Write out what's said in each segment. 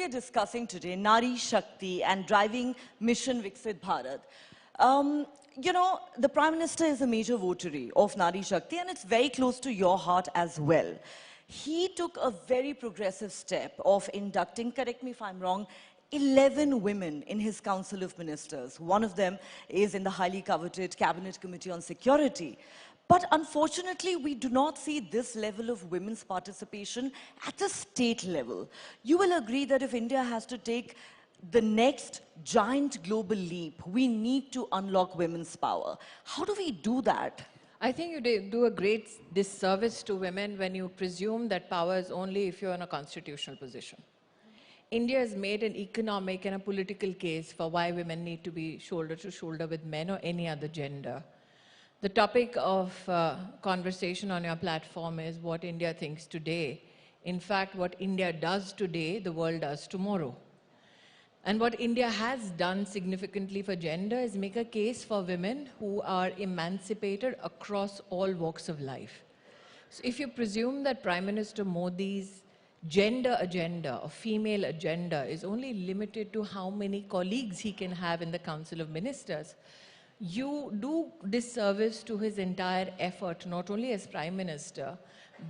are discussing today, Naari, Shakti and driving mission Viksit Bharat. You know, the Prime Minister is a major votary of Naari Shakti and it's very close to your heart as well. He took a very progressive step of inducting, correct me if I'm wrong, 11 women in his Council of Ministers. One of them is in the highly coveted Cabinet Committee on Security. But unfortunately, we do not see this level of women's participation at a state level. You will agree that if India has to take the next giant global leap, we need to unlock women's power. How do we do that? I think you do a great disservice to women when you presume that power is only if you're in a constitutional position. India has made an economic and a political case for why women need to be shoulder to shoulder with men or any other gender. The topic of conversation on your platform is what India thinks today. In fact, what India does today, the world does tomorrow. And what India has done significantly for gender is make a case for women who are emancipated across all walks of life. So if you presume that Prime Minister Modi's gender agenda or female agenda is only limited to how many colleagues he can have in the Council of Ministers, you do disservice to his entire effort, not only as Prime Minister,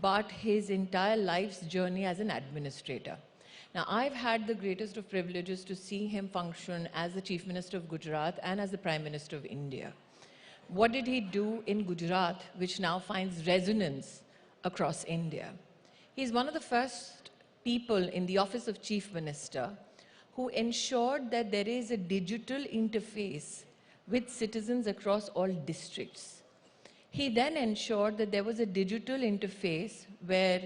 but his entire life's journey as an administrator. Now, I've had the greatest of privileges to see him function as the Chief Minister of Gujarat and as the Prime Minister of India. What did he do in Gujarat, which now finds resonance across India? He's one of the first people in the office of Chief Minister who ensured that there is a digital interface with citizens across all districts. He then ensured that there was a digital interface where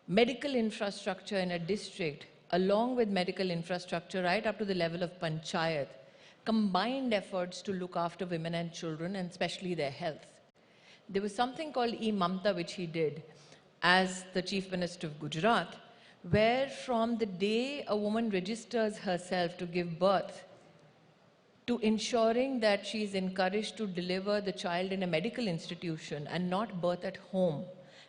medical infrastructure in a district, along with medical infrastructure right up to the level of panchayat, combined efforts to look after women and children, and especially their health. There was something called e-Mamta, which he did as the Chief Minister of Gujarat, where from the day a woman registers herself to give birth, to ensuring that she is encouraged to deliver the child in a medical institution and not birth at home.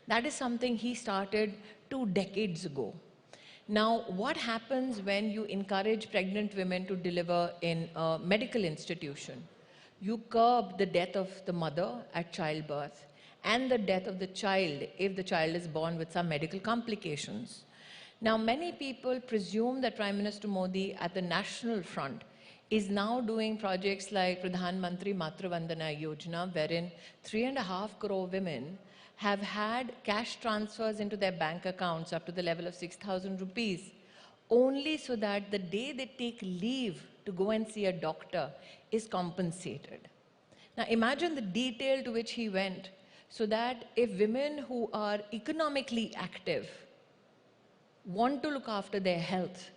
That is something he started 2 decades ago. Now, what happens when you encourage pregnant women to deliver in a medical institution? You curb the death of the mother at childbirth and the death of the child if the child is born with some medical complications. Now, many people presume that Prime Minister Modi at the national front is now doing projects like Pradhan Mantri Matra Vandana Yojana, wherein 3.5 crore women have had cash transfers into their bank accounts up to the level of 6,000 rupees, only so that the day they take leave to go and see a doctor is compensated. Now imagine the detail to which he went, so that if women who are economically active want to look after their health,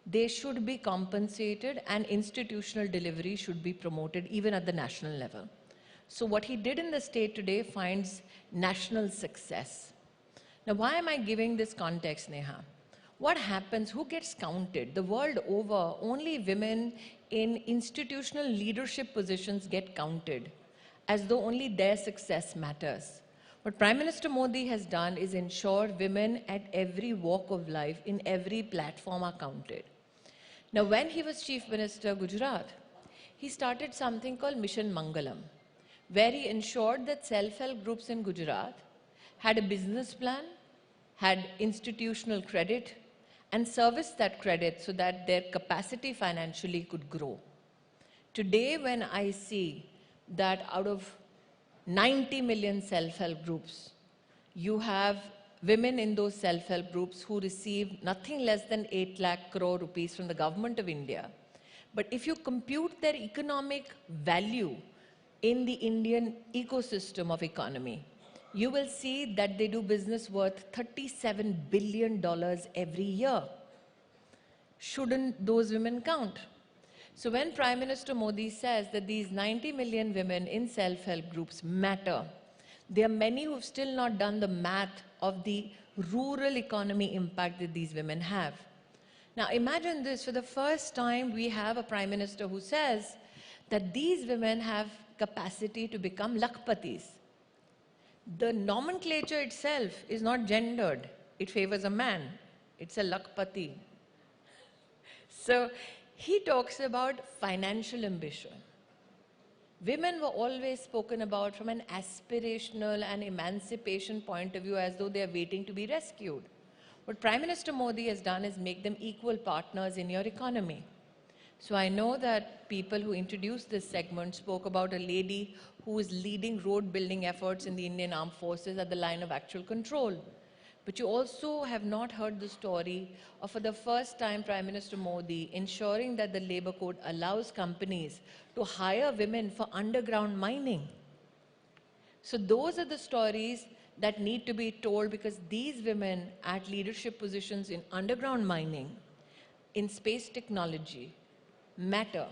they should be compensated and institutional delivery should be promoted even at the national level. So what he did in the state today finds national success. Now, why am I giving this context, Neha? What happens? Who gets counted? The world over, only women in institutional leadership positions get counted, as though only their success matters. What Prime Minister Modi has done is ensure women at every walk of life, in every platform, are counted. Now, when he was Chief Minister of Gujarat, he started something called Mission Mangalam, where he ensured that self-help groups in Gujarat had a business plan, had institutional credit, and serviced that credit so that their capacity financially could grow. Today, when I see that out of 90 million self-help groups, you have women in those self-help groups who receive nothing less than 8 lakh crore rupees from the government of India. But if you compute their economic value in the Indian ecosystem of economy, you will see that they do business worth $37 billion every year. Shouldn't those women count? So when Prime Minister Modi says that these 90 million women in self-help groups matter, there are many who have still not done the math of the rural economy impact that these women have. Now imagine this, for the first time we have a Prime Minister who says that these women have capacity to become lakpatis. The nomenclature itself is not gendered. It favors a man. It's a lakpati. So he talks about financial ambition. Women were always spoken about from an aspirational and emancipation point of view as though they are waiting to be rescued. What Prime Minister Modi has done is make them equal partners in your economy. So I know that people who introduced this segment spoke about a lady who is leading road building efforts in the Indian Armed Forces at the line of actual control. But you also have not heard the story of, for the first time, Prime Minister Modi ensuring that the labor code allows companies to hire women for underground mining. So those are the stories that need to be told, because these women at leadership positions in underground mining, in space technology, matter.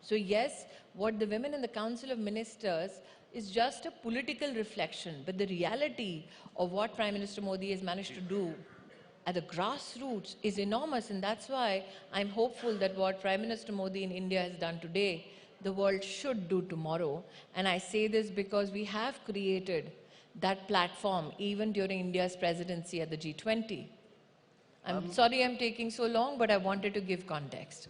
So yes, what the women in the Council of Ministers is just a political reflection, but the reality of what Prime Minister Modi has managed to do at the grassroots is enormous, and that's why I'm hopeful that what Prime Minister Modi in India has done today, the world should do tomorrow. And I say this because we have created that platform even during India's presidency at the G20. I'm sorry I'm taking so long, but I wanted to give context.